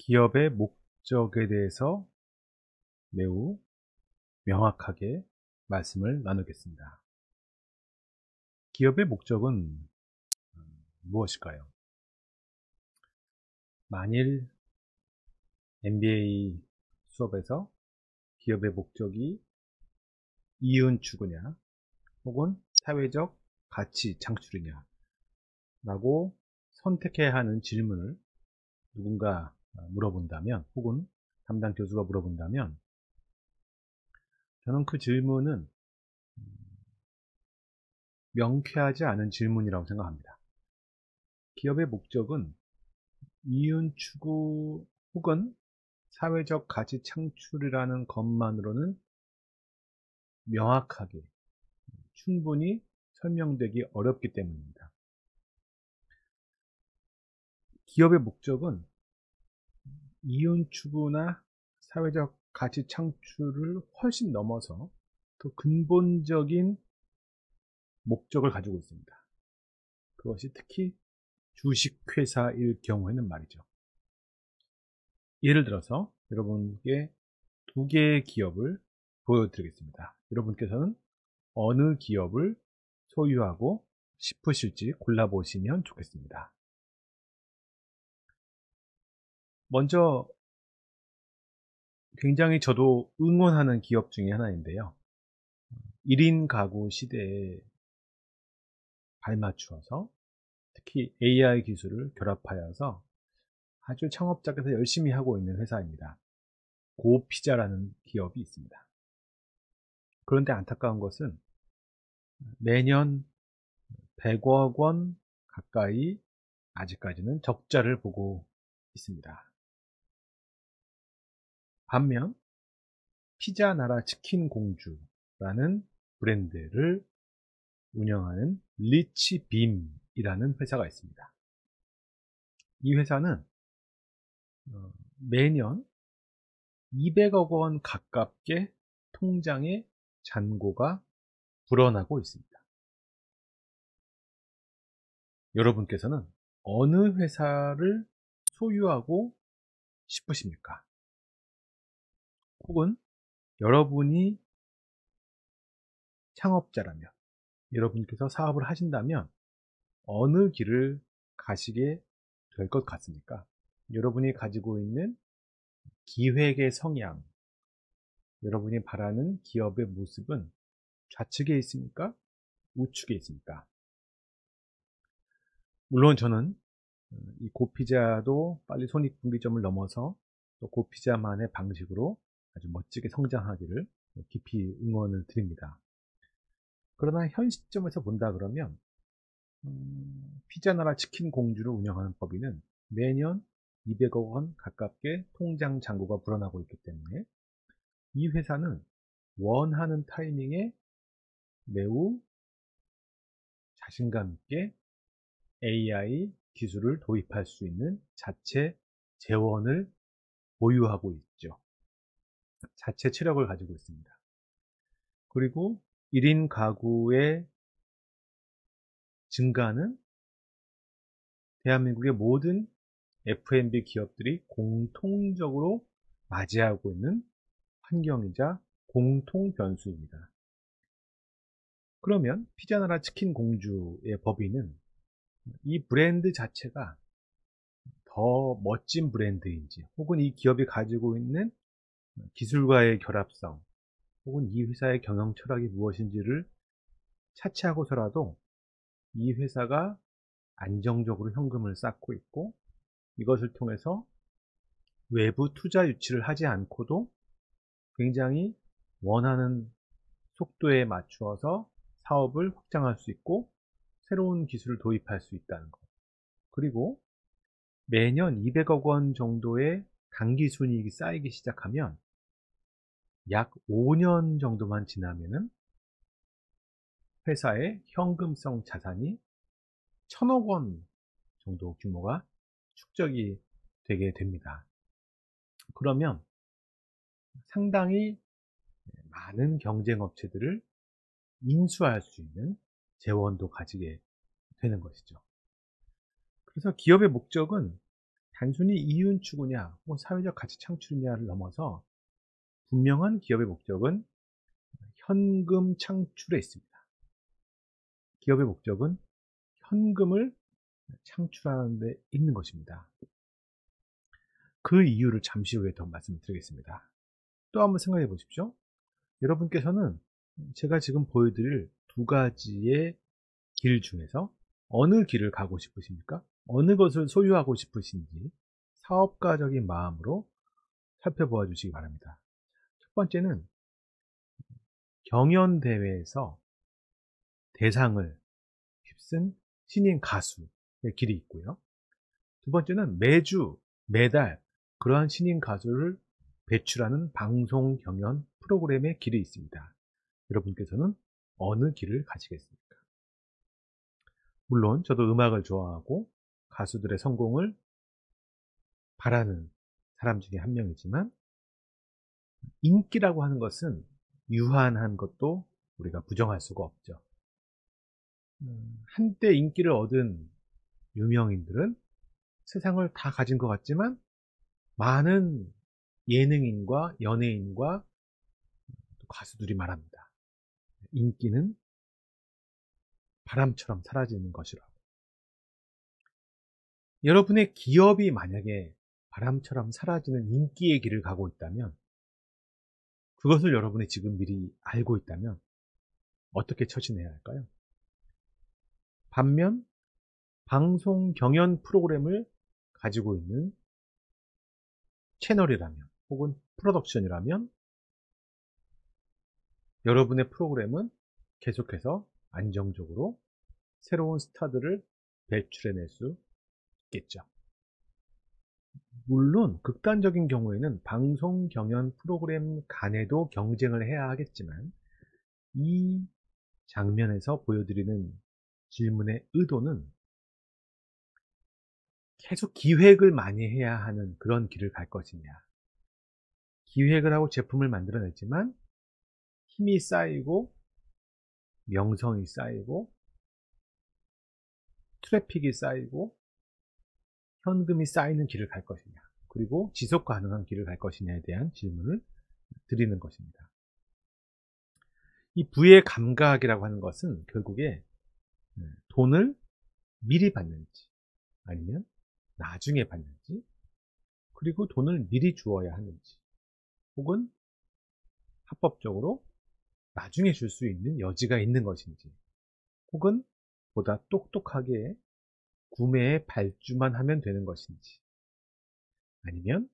기업의 목적에 대해서 매우 명확하게 말씀을 나누겠습니다. 기업의 목적은 무엇일까요? 만일 MBA 수업에서 기업의 목적이 이윤 추구냐 혹은 사회적 가치 창출이냐 라고 선택해야 하는 질문을 누군가 물어본다면 혹은 담당 교수가 물어본다면 저는 그 질문은 명쾌하지 않은 질문이라고 생각합니다. 기업의 목적은 이윤 추구 혹은 사회적 가치 창출이라는 것만으로는 명확하게 충분히 설명되기 어렵기 때문입니다. 기업의 목적은 이윤 추구나 사회적 가치 창출을 훨씬 넘어서 더 근본적인 목적을 가지고 있습니다. 그것이 특히 주식회사일 경우에는 말이죠. 예를 들어서 여러분께 두 개의 기업을 보여드리겠습니다. 여러분께서는 어느 기업을 소유하고 싶으실지 골라보시면 좋겠습니다. 먼저 굉장히 저도 응원하는 기업 중에 하나인데요. 1인 가구 시대에 발맞추어서 특히 AI 기술을 결합하여서 아주 창업자께서 열심히 하고 있는 회사입니다. 고피자라는 기업이 있습니다. 그런데 안타까운 것은 매년 100억 원 가까이 아직까지는 적자를 보고 있습니다. 반면 피자 나라 치킨 공주라는 브랜드를 운영하는 리치빔이라는 회사가 있습니다. 이 회사는 매년 200억 원 가깝게 통장에 잔고가 불어나고 있습니다. 여러분께서는 어느 회사를 소유하고 싶으십니까? 혹은 여러분이 창업자라면, 여러분께서 사업을 하신다면 어느 길을 가시게 될 것 같습니까? 여러분이 가지고 있는 기획의 성향, 여러분이 바라는 기업의 모습은 좌측에 있습니까? 우측에 있습니까? 물론 저는 이 고피자도 빨리 손익분기점을 넘어서 또 고피자만의 방식으로 아주 멋지게 성장하기를 깊이 응원을 드립니다. 그러나 현 시점에서 본다 그러면 피자나라 치킨 공주를 운영하는 법인은 매년 200억 원 가깝게 통장 잔고가 불어나고 있기 때문에 이 회사는 원하는 타이밍에 매우 자신감 있게 AI 기술을 도입할 수 있는 자체 재원을 보유하고 있죠. 자체 체력을 가지고 있습니다. 그리고 1인 가구의 증가는 대한민국의 모든 F&B 기업들이 공통적으로 맞이하고 있는 환경이자 공통 변수입니다. 그러면 피자나라 치킨 공주의 법인은 이 브랜드 자체가 더 멋진 브랜드인지 혹은 이 기업이 가지고 있는 기술과의 결합성 혹은 이 회사의 경영 철학이 무엇인지를 차치하고서라도 이 회사가 안정적으로 현금을 쌓고 있고 이것을 통해서 외부 투자 유치를 하지 않고도 굉장히 원하는 속도에 맞추어서 사업을 확장할 수 있고 새로운 기술을 도입할 수 있다는 것. 그리고 매년 200억 원 정도의 당기순이익이 쌓이기 시작하면 약 5년 정도만 지나면은 회사의 현금성 자산이 1000억 원 정도 규모가 축적이 되게 됩니다. 그러면 상당히 많은 경쟁 업체들을 인수할 수 있는 재원도 가지게 되는 것이죠. 그래서 기업의 목적은 단순히 이윤 추구냐 혹은 사회적 가치 창출이냐를 넘어서 분명한 기업의 목적은 현금 창출에 있습니다. 기업의 목적은 현금을 창출하는 데 있는 것입니다. 그 이유를 잠시 후에 더 말씀드리겠습니다. 또 한번 생각해 보십시오. 여러분께서는 제가 지금 보여드릴 두 가지의 길 중에서 어느 길을 가고 싶으십니까? 어느 것을 소유하고 싶으신지 사업가적인 마음으로 살펴보아 주시기 바랍니다. 첫 번째는 경연대회에서 대상을 휩쓴 신인 가수의 길이 있고요. 두 번째는 매주, 매달 그러한 신인 가수를 배출하는 방송 경연 프로그램의 길이 있습니다. 여러분께서는 어느 길을 가시겠습니까? 물론 저도 음악을 좋아하고 가수들의 성공을 바라는 사람 중에 한 명이지만 인기라고 하는 것은 유한한 것도 우리가 부정할 수가 없죠. 한때 인기를 얻은 유명인들은 세상을 다 가진 것 같지만 많은 예능인과 연예인과 가수들이 말합니다. 인기는 바람처럼 사라지는 것이라고. 여러분의 기업이 만약에 바람처럼 사라지는 인기의 길을 가고 있다면, 그것을 여러분이 지금 미리 알고 있다면 어떻게 처신해야 할까요? 반면 방송 경연 프로그램을 가지고 있는 채널이라면 혹은 프로덕션이라면 여러분의 프로그램은 계속해서 안정적으로 새로운 스타들을 배출해낼 수 있겠죠. 물론 극단적인 경우에는 방송 경연 프로그램 간에도 경쟁을 해야 하겠지만 이 장면에서 보여드리는 질문의 의도는 계속 기획을 많이 해야 하는 그런 길을 갈 것이냐, 기획을 하고 제품을 만들어냈지만 힘이 쌓이고 명성이 쌓이고 트래픽이 쌓이고 현금이 쌓이는 길을 갈 것이냐, 그리고 지속 가능한 길을 갈 것이냐에 대한 질문을 드리는 것입니다. 이 부의 감각이라고 하는 것은 결국에 돈을 미리 받는지 아니면 나중에 받는지, 그리고 돈을 미리 주어야 하는지 혹은 합법적으로 나중에 줄 수 있는 여지가 있는 것인지, 혹은 보다 똑똑하게 구매에 발주만 하면 되는 것인지, 아니면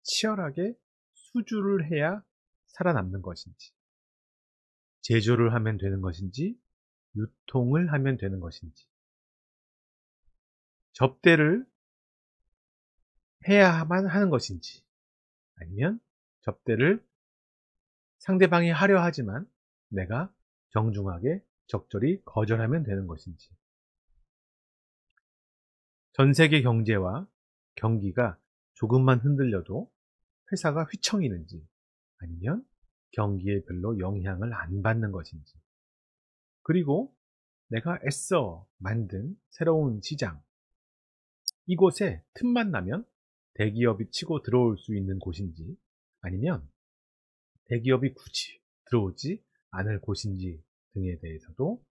치열하게 수주를 해야 살아남는 것인지, 제조를 하면 되는 것인지, 유통을 하면 되는 것인지, 접대를 해야만 하는 것인지, 아니면 접대를 상대방이 하려 하지만 내가 정중하게 적절히 거절하면 되는 것인지, 전 세계 경제와 경기가 조금만 흔들려도 회사가 휘청이는지, 아니면 경기에 별로 영향을 안 받는 것인지, 그리고 내가 애써 만든 새로운 시장, 이곳에 틈만 나면 대기업이 치고 들어올 수 있는 곳인지, 아니면 대기업이 굳이 들어오지 않을 곳인지 등에 대해서도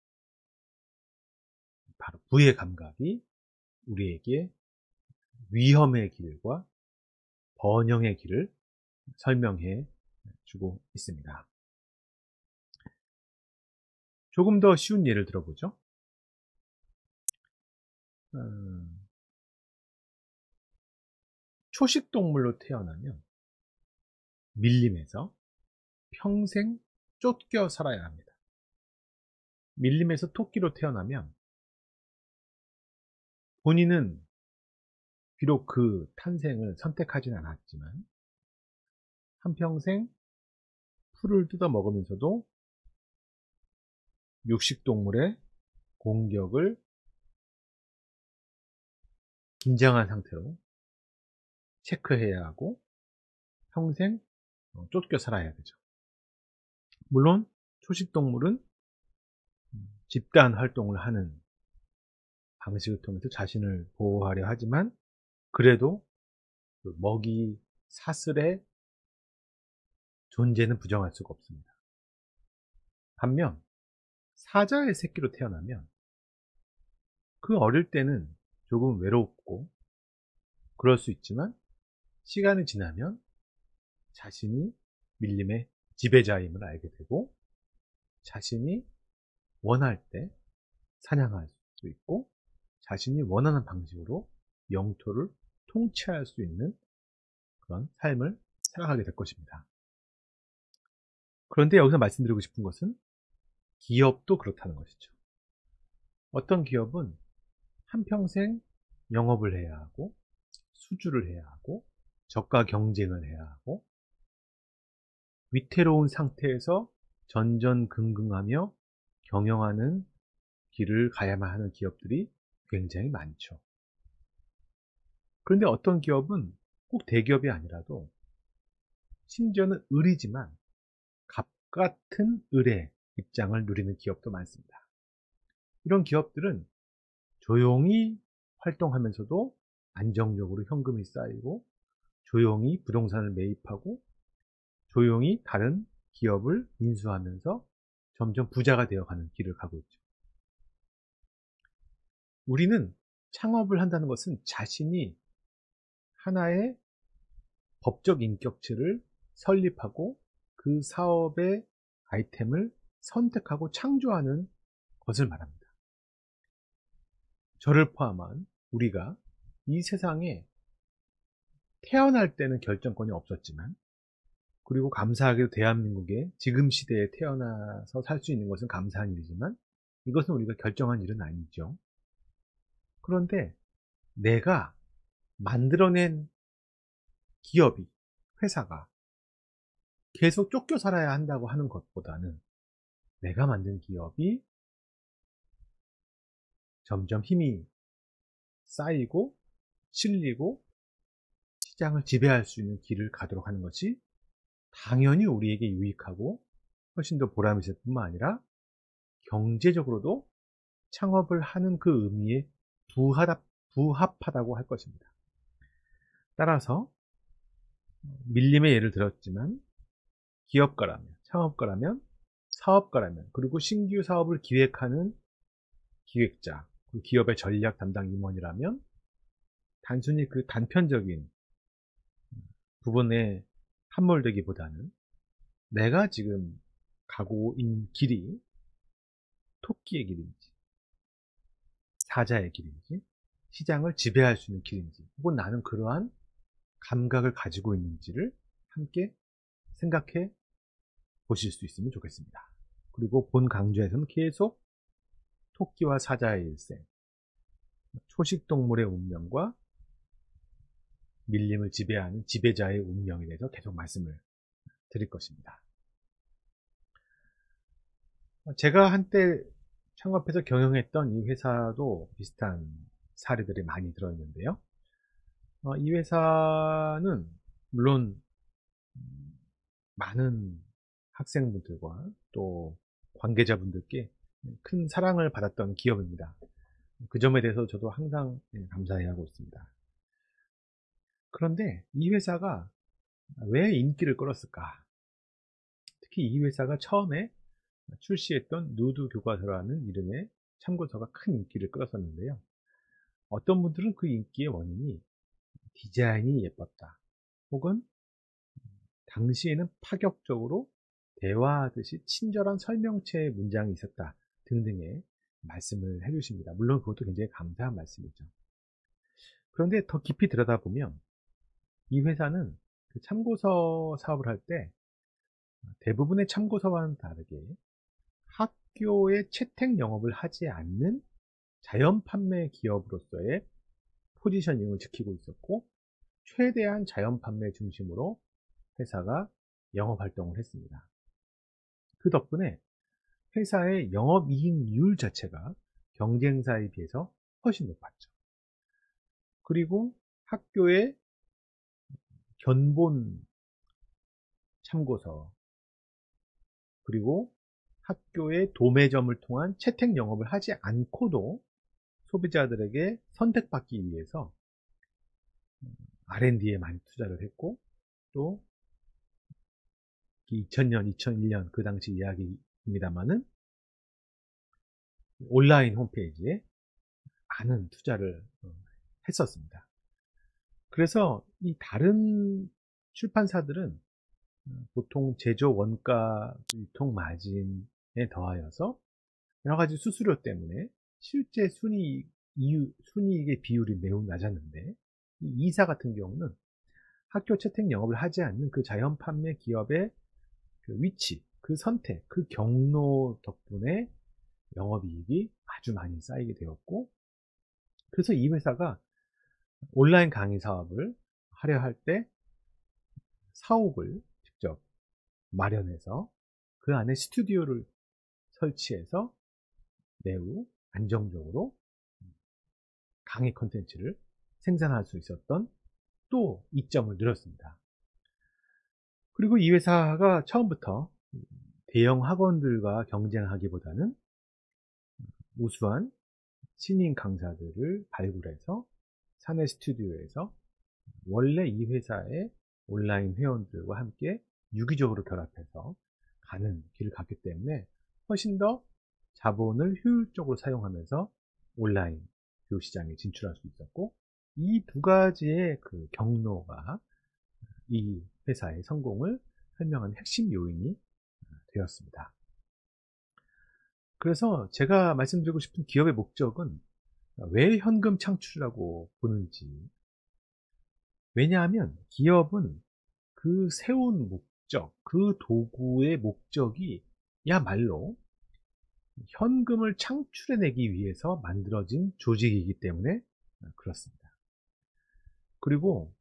바로 부의 감각이 우리에게 위험의 길과 번영의 길을 설명해 주고 있습니다. 조금 더 쉬운 예를 들어보죠. 초식동물로 태어나면 밀림에서 평생 쫓겨 살아야 합니다. 밀림에서 토끼로 태어나면 본인은 비록 그 탄생을 선택하진 않았지만 한평생 풀을 뜯어 먹으면서도 육식동물의 공격을 긴장한 상태로 체크해야 하고 평생 쫓겨 살아야 되죠. 물론 초식동물은 집단 활동을 하는 방식을 통해서 자신을 보호하려 하지만 그래도 그 먹이 사슬의 존재는 부정할 수가 없습니다. 반면 사자의 새끼로 태어나면 그 어릴 때는 조금 외롭고 그럴 수 있지만 시간이 지나면 자신이 밀림의 지배자임을 알게 되고 자신이 원할 때 사냥할 수 있고 자신이 원하는 방식으로 영토를 통치할 수 있는 그런 삶을 살아가게 될 것입니다. 그런데 여기서 말씀드리고 싶은 것은 기업도 그렇다는 것이죠. 어떤 기업은 한평생 영업을 해야 하고 수주를 해야 하고 저가 경쟁을 해야 하고 위태로운 상태에서 전전긍긍하며 경영하는 길을 가야만 하는 기업들이 굉장히 많죠. 그런데 어떤 기업은 꼭 대기업이 아니라도 심지어는 을이지만 갑 같은 을의 입장을 누리는 기업도 많습니다. 이런 기업들은 조용히 활동하면서도 안정적으로 현금이 쌓이고 조용히 부동산을 매입하고 조용히 다른 기업을 인수하면서 점점 부자가 되어가는 길을 가고 있죠. 우리는 창업을 한다는 것은 자신이 하나의 법적 인격체를 설립하고 그 사업의 아이템을 선택하고 창조하는 것을 말합니다. 저를 포함한 우리가 이 세상에 태어날 때는 결정권이 없었지만 그리고 감사하게도 대한민국의 지금 시대에 태어나서 살 수 있는 것은 감사한 일이지만 이것은 우리가 결정한 일은 아니죠. 그런데 내가 만들어낸 기업이, 회사가 계속 쫓겨 살아야 한다고 하는 것보다는 내가 만든 기업이 점점 힘이 쌓이고 실리고 시장을 지배할 수 있는 길을 가도록 하는 것이 당연히 우리에게 유익하고 훨씬 더 보람 있을 뿐만 아니라 경제적으로도 창업을 하는 그 의미에 부합하다고 할 것입니다. 따라서 밀림의 예를 들었지만 기업가라면, 창업가라면, 사업가라면, 그리고 신규 사업을 기획하는 기획자, 기업의 전략 담당 임원이라면 단순히 그 단편적인 부분에 함몰되기보다는 내가 지금 가고 있는 길이 토끼의 길인지 사자의 길인지 시장을 지배할 수 있는 길인지 혹은 나는 그러한 감각을 가지고 있는지를 함께 생각해 보실 수 있으면 좋겠습니다. 그리고 본 강좌에서는 계속 토끼와 사자의 일생, 초식동물의 운명과 밀림을 지배하는 지배자의 운명에 대해서 계속 말씀을 드릴 것입니다. 제가 한때 창업해서 경영했던 이 회사도 비슷한 사례들이 많이 들어있는데요. 이 회사는 물론 많은 학생분들과 또 관계자분들께 큰 사랑을 받았던 기업입니다. 그 점에 대해서 저도 항상 감사해하고 있습니다. 그런데 이 회사가 왜 인기를 끌었을까? 특히 이 회사가 처음에 출시했던 누드 교과서라는 이름의 참고서가 큰 인기를 끌었었는데요. 어떤 분들은 그 인기의 원인이 디자인이 예뻤다. 혹은 당시에는 파격적으로 대화하듯이 친절한 설명체의 문장이 있었다. 등등의 말씀을 해주십니다. 물론 그것도 굉장히 감사한 말씀이죠. 그런데 더 깊이 들여다보면 이 회사는 그 참고서 사업을 할 때 대부분의 참고서와는 다르게 학교의 채택 영업을 하지 않는 자연 판매 기업으로서의 포지셔닝을 지키고 있었고 최대한 자연 판매 중심으로 회사가 영업 활동을 했습니다. 그 덕분에 회사의 영업이익률 자체가 경쟁사에 비해서 훨씬 높았죠. 그리고 학교의 견본 참고서 그리고 학교의 도매점을 통한 채택 영업을 하지 않고도 소비자들에게 선택받기 위해서 R&D에 많이 투자를 했고, 또 2000년, 2001년 그 당시 이야기입니다만은 온라인 홈페이지에 많은 투자를 했었습니다. 그래서 이 다른 출판사들은 보통 제조 원가 유통 마진에 더하여서 여러 가지 수수료 때문에 실제 순이익의 비율이 매우 낮았는데, 이 이사 같은 경우는 학교 채택 영업을 하지 않는 그 자연 판매 기업의 그 위치, 그 선택, 그 경로 덕분에 영업이익이 아주 많이 쌓이게 되었고, 그래서 이 회사가 온라인 강의 사업을 하려 할 때 사옥을 직접 마련해서 그 안에 스튜디오를 설치해서 매우 안정적으로 강의 콘텐츠를 생산할 수 있었던 또 이점을 늘었습니다. 그리고 이 회사가 처음부터 대형 학원들과 경쟁하기보다는 우수한 신인 강사들을 발굴해서 사내 스튜디오에서 원래 이 회사의 온라인 회원들과 함께 유기적으로 결합해서 가는 길을 갔기 때문에 훨씬 더 자본을 효율적으로 사용하면서 온라인 교육 시장에 진출할 수 있었고, 이 두 가지의 그 경로가 이 회사의 성공을 설명하는 핵심 요인이 되었습니다. 그래서 제가 말씀드리고 싶은 기업의 목적은 왜 현금 창출이라고 보는지, 왜냐하면 기업은 그 세운 목적, 그 도구의 목적이 야말로 현금을 창출해내기 위해서 만들어진 조직이기 때문에 그렇습니다. 그리고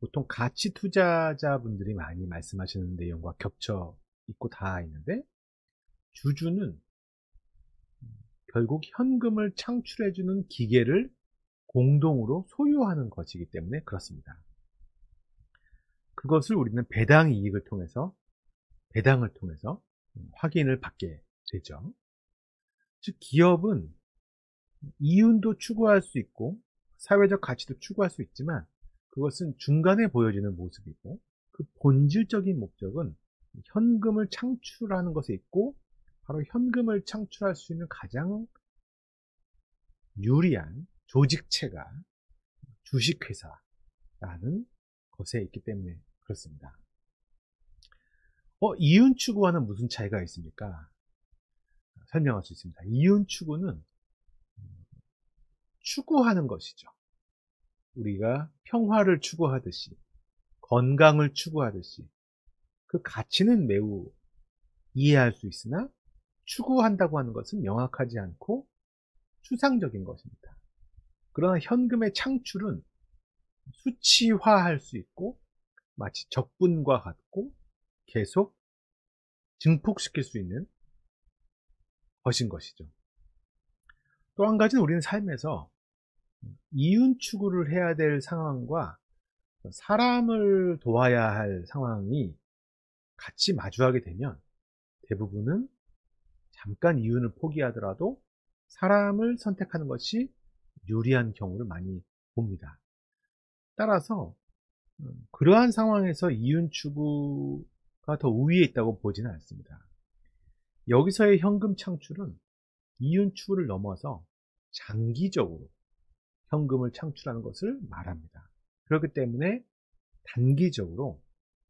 보통 가치 투자자분들이 많이 말씀하시는 내용과 겹쳐 있고 다 있는데, 주주는 결국 현금을 창출해주는 기계를 공동으로 소유하는 것이기 때문에 그렇습니다. 그것을 우리는 배당 이익을 통해서, 배당을 통해서 확인을 받게 되죠. 즉, 기업은 이윤도 추구할 수 있고 사회적 가치도 추구할 수 있지만, 그것은 중간에 보여지는 모습이고, 그 본질적인 목적은 현금을 창출하는 것에 있고, 바로 현금을 창출할 수 있는 가장 유리한 조직체가 주식회사라는 것에 있기 때문에 그렇습니다. 이윤 추구와는 무슨 차이가 있습니까? 설명할 수 있습니다. 이윤 추구는 추구하는 것이죠. 우리가 평화를 추구하듯이, 건강을 추구하듯이 그 가치는 매우 이해할 수 있으나 추구한다고 하는 것은 명확하지 않고 추상적인 것입니다. 그러나 현금의 창출은 수치화할 수 있고 마치 적분과 같고 계속 증폭시킬 수 있는 것인 것이죠. 또 한 가지는 우리는 삶에서 이윤 추구를 해야 될 상황과 사람을 도와야 할 상황이 같이 마주하게 되면 대부분은 잠깐 이윤을 포기하더라도 사람을 선택하는 것이 유리한 경우를 많이 봅니다. 따라서 그러한 상황에서 이윤 추구가 더 우위에 있다고 보지는 않습니다. 여기서의 현금 창출은 이윤 추구를 넘어서 장기적으로 현금을 창출하는 것을 말합니다. 그렇기 때문에 단기적으로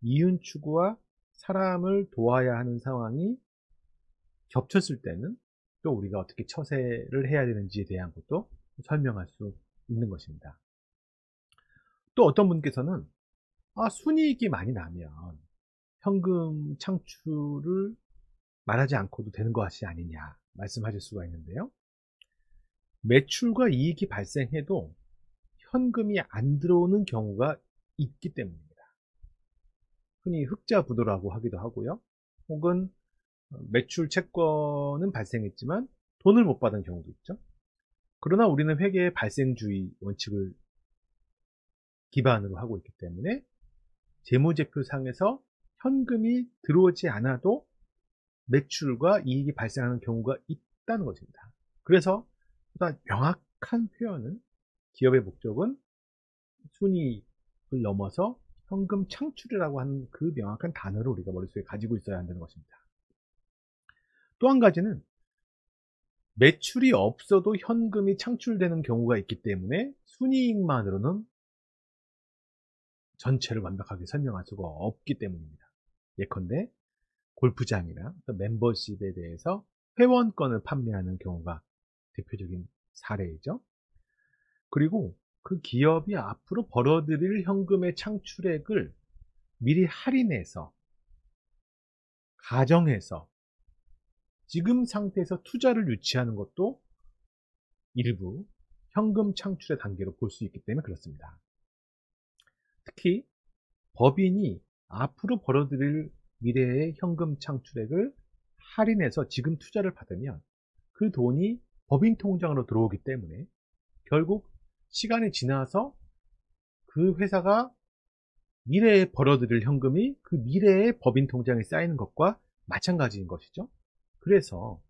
이윤 추구와 사람을 도와야 하는 상황이 겹쳤을 때는 또 우리가 어떻게 처세를 해야 되는지에 대한 것도 설명할 수 있는 것입니다. 또 어떤 분께서는 순이익이 많이 나면 현금 창출을 말하지 않고도 되는 것이 아니냐 말씀하실 수가 있는데요. 매출과 이익이 발생해도 현금이 안 들어오는 경우가 있기 때문입니다. 흔히 흑자부도라고 하기도 하고요. 혹은 매출 채권은 발생했지만 돈을 못 받은 경우도 있죠. 그러나 우리는 회계의 발생주의 원칙을 기반으로 하고 있기 때문에 재무제표상에서 현금이 들어오지 않아도 매출과 이익이 발생하는 경우가 있다는 것입니다. 그래서 보다 명확한 표현은 기업의 목적은 순이익 넘어서 현금 창출이라고 하는 그 명확한 단어를 우리가 머릿속에 가지고 있어야 한다는 것입니다. 또 한 가지는 매출이 없어도 현금이 창출되는 경우가 있기 때문에 순이익만으로는 전체를 완벽하게 설명할 수가 없기 때문입니다. 예컨대 골프장이나 멤버십에 대해서 회원권을 판매하는 경우가 대표적인 사례이죠. 그리고 그 기업이 앞으로 벌어들일 현금의 창출액을 미리 할인해서 가정해서 지금 상태에서 투자를 유치하는 것도 일부 현금 창출의 단계로 볼 수 있기 때문에 그렇습니다. 특히 법인이 앞으로 벌어들일 미래의 현금 창출액을 할인해서 지금 투자를 받으면 그 돈이 법인 통장으로 들어오기 때문에 결국 시간이 지나서 그 회사가 미래에 벌어들일 현금이 그 미래의 법인 통장에 쌓이는 것과 마찬가지인 것이죠. 그래서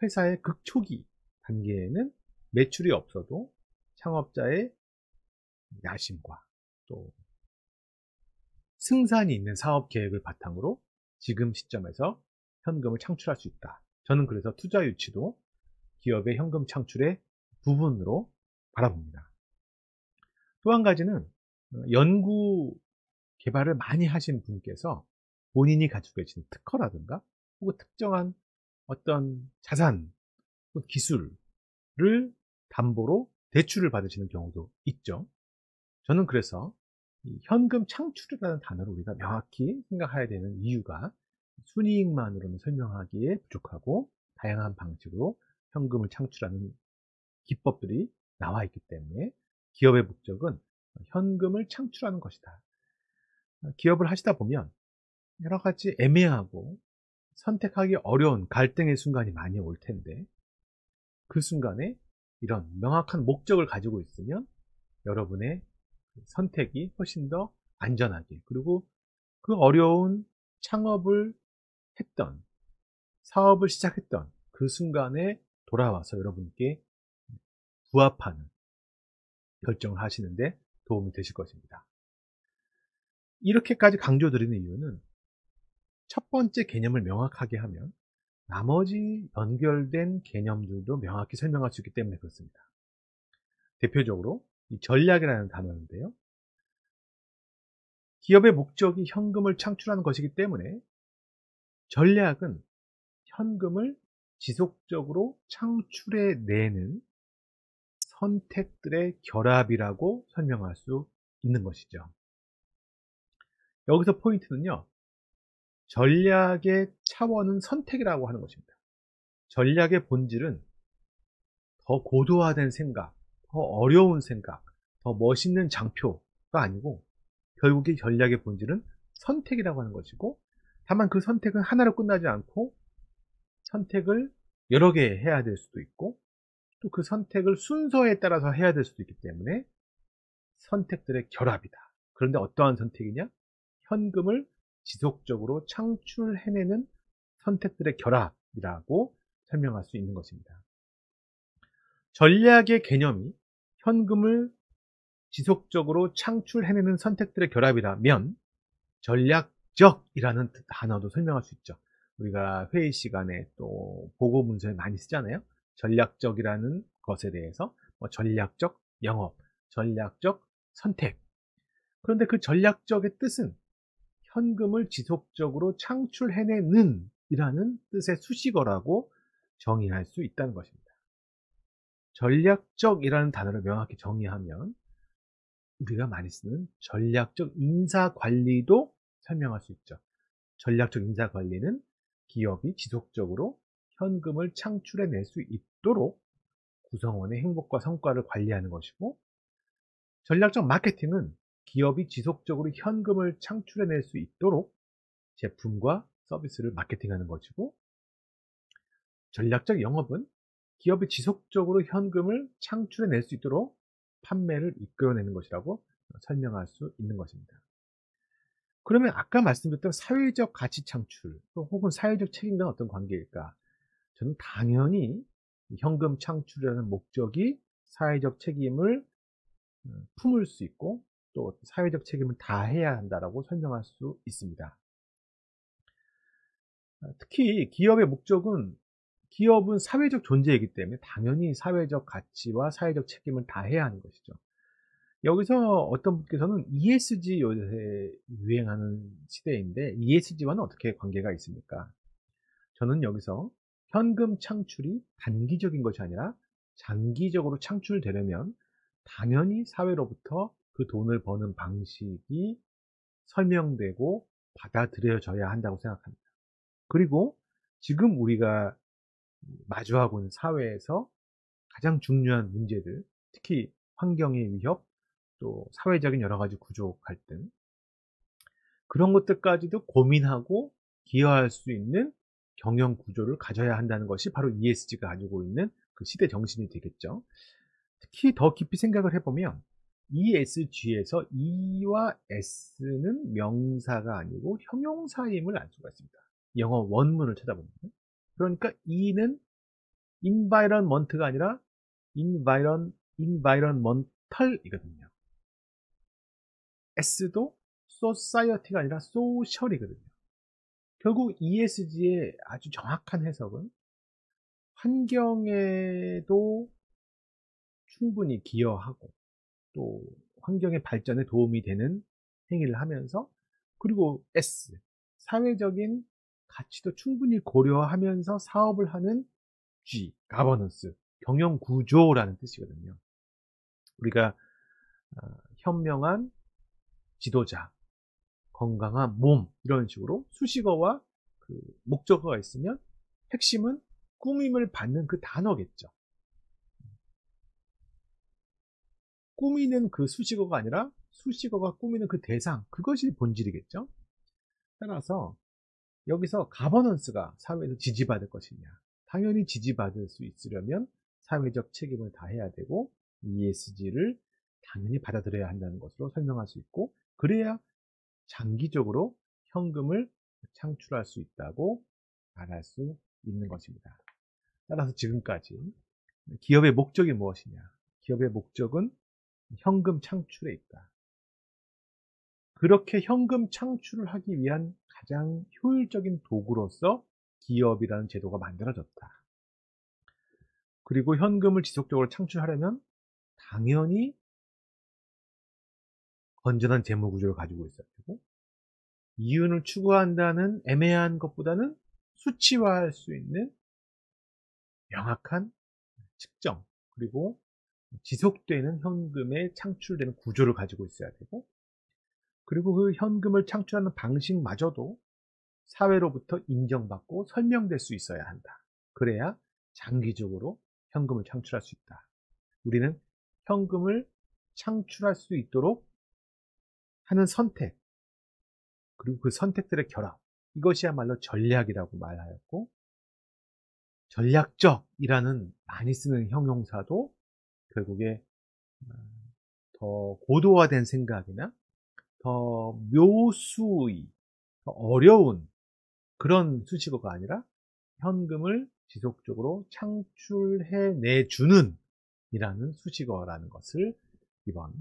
회사의 극초기 단계에는 매출이 없어도 창업자의 야심과 또 승산이 있는 사업 계획을 바탕으로 지금 시점에서 현금을 창출할 수 있다. 저는 그래서 투자 유치도 기업의 현금 창출의 부분으로 바라봅니다. 또 한 가지는 연구 개발을 많이 하신 분께서 본인이 가지고 계신 특허라든가 혹은 특정한 어떤 자산, 기술을 담보로 대출을 받으시는 경우도 있죠. 저는 그래서 이 현금 창출이라는 단어를 우리가 명확히 생각해야 되는 이유가 순이익만으로는 설명하기에 부족하고 다양한 방식으로 현금을 창출하는 기법들이 나와 있기 때문에 기업의 목적은 현금을 창출하는 것이다. 기업을 하시다 보면 여러 가지 애매하고 선택하기 어려운 갈등의 순간이 많이 올 텐데 그 순간에 이런 명확한 목적을 가지고 있으면 여러분의 선택이 훨씬 더 안전하게 그리고 그 어려운 창업을 했던 사업을 시작했던 그 순간에 돌아와서 여러분께 부합하는 결정을 하시는데 도움이 되실 것입니다. 이렇게까지 강조드리는 이유는 첫 번째 개념을 명확하게 하면 나머지 연결된 개념들도 명확히 설명할 수 있기 때문에 그렇습니다. 대표적으로 이 전략이라는 단어인데요. 기업의 목적이 현금을 창출하는 것이기 때문에 전략은 현금을 지속적으로 창출해내는 선택들의 결합이라고 설명할 수 있는 것이죠. 여기서 포인트는요. 전략의 차원은 선택이라고 하는 것입니다. 전략의 본질은 더 고도화된 생각, 더 어려운 생각, 더 멋있는 장표가 아니고 결국에 전략의 본질은 선택이라고 하는 것이고 다만 그 선택은 하나로 끝나지 않고 선택을 여러 개 해야 될 수도 있고 또 그 선택을 순서에 따라서 해야 될 수도 있기 때문에 선택들의 결합이다. 그런데 어떠한 선택이냐? 현금을 지속적으로 창출해내는 선택들의 결합이라고 설명할 수 있는 것입니다. 전략의 개념이 현금을 지속적으로 창출해내는 선택들의 결합이라면 전략적이라는 단어도 설명할 수 있죠. 우리가 회의 시간에 또 보고 문서에 많이 쓰잖아요. 전략적이라는 것에 대해서 전략적 영업, 전략적 선택. 그런데 그 전략적의 뜻은 현금을 지속적으로 창출해내는 이라는 뜻의 수식어라고 정의할 수 있다는 것입니다. 전략적이라는 단어를 명확히 정의하면 우리가 많이 쓰는 전략적 인사관리도 설명할 수 있죠. 전략적 인사관리는 기업이 지속적으로 현금을 창출해낼 수 있도록 구성원의 행복과 성과를 관리하는 것이고 전략적 마케팅은 기업이 지속적으로 현금을 창출해낼 수 있도록 제품과 서비스를 마케팅하는 것이고 전략적 영업은 기업이 지속적으로 현금을 창출해낼 수 있도록 판매를 이끌어내는 것이라고 설명할 수 있는 것입니다. 그러면 아까 말씀드렸던 사회적 가치 창출 혹은 사회적 책임과는 어떤 관계일까? 저는 당연히 현금 창출이라는 목적이 사회적 책임을 품을 수 있고 또 사회적 책임을 다해야 한다라고 설명할 수 있습니다. 특히 기업은 사회적 존재이기 때문에 당연히 사회적 가치와 사회적 책임을 다해야 하는 것이죠. 여기서 어떤 분께서는 ESG 요새 유행하는 시대인데 ESG와는 어떻게 관계가 있습니까? 저는 여기서 현금 창출이 단기적인 것이 아니라 장기적으로 창출되려면 당연히 사회로부터 그 돈을 버는 방식이 설명되고 받아들여져야 한다고 생각합니다. 그리고 지금 우리가 마주하고 있는 사회에서 가장 중요한 문제들, 특히 환경의 위협, 또 사회적인 여러 가지 구조 갈등, 그런 것들까지도 고민하고 기여할 수 있는 경영 구조를 가져야 한다는 것이 바로 ESG가 가지고 있는 그 시대 정신이 되겠죠. 특히 더 깊이 생각을 해보면 ESG에서 E와 S는 명사가 아니고 형용사임을 알 수가 있습니다. 영어 원문을 찾아보면. 그러니까 E는 environment가 아니라 environmental이거든요. S도 society가 아니라 social이거든요. 결국 ESG의 아주 정확한 해석은 환경에도 충분히 기여하고 또 환경의 발전에 도움이 되는 행위를 하면서, 그리고 S, 사회적인 가치도 충분히 고려하면서 사업을 하는 G, 가버넌스, 경영 구조라는 뜻이거든요. 우리가 현명한 지도자, 건강한 몸, 이런 식으로 수식어와 그 목적어가 있으면 핵심은 꾸밈을 받는 그 단어겠죠. 꾸미는 그 수식어가 아니라 수식어가 꾸미는 그 대상, 그것이 본질이겠죠. 따라서 여기서 가버넌스가 사회에서 지지받을 것이냐, 당연히 지지받을 수 있으려면 사회적 책임을 다해야 되고 ESG를 당연히 받아들여야 한다는 것으로 설명할 수 있고, 그래야 장기적으로 현금을 창출할 수 있다고 말할 수 있는 것입니다. 따라서 지금까지 기업의 목적이 무엇이냐? 기업의 목적은 현금 창출에 있다. 그렇게 현금 창출을 하기 위한 가장 효율적인 도구로서 기업이라는 제도가 만들어졌다. 그리고 현금을 지속적으로 창출하려면 당연히 건전한 재무 구조를 가지고 있어야 되고, 이윤을 추구한다는 애매한 것보다는 수치화할 수 있는 명확한 측정, 그리고 지속되는 현금의 창출되는 구조를 가지고 있어야 되고, 그리고 그 현금을 창출하는 방식마저도 사회로부터 인정받고 설명될 수 있어야 한다. 그래야 장기적으로 현금을 창출할 수 있다. 우리는 현금을 창출할 수 있도록 하는 선택, 그리고 그 선택들의 결합, 이것이야말로 전략이라고 말하였고, 전략적이라는 많이 쓰는 형용사도 결국에 더 고도화된 생각이나 더 묘수의, 더 어려운 그런 수식어가 아니라 현금을 지속적으로 창출해내주는 이라는 수식어라는 것을 이번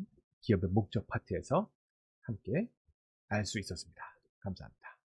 기업의 목적 파트에서 함께 알 수 있었습니다. 감사합니다.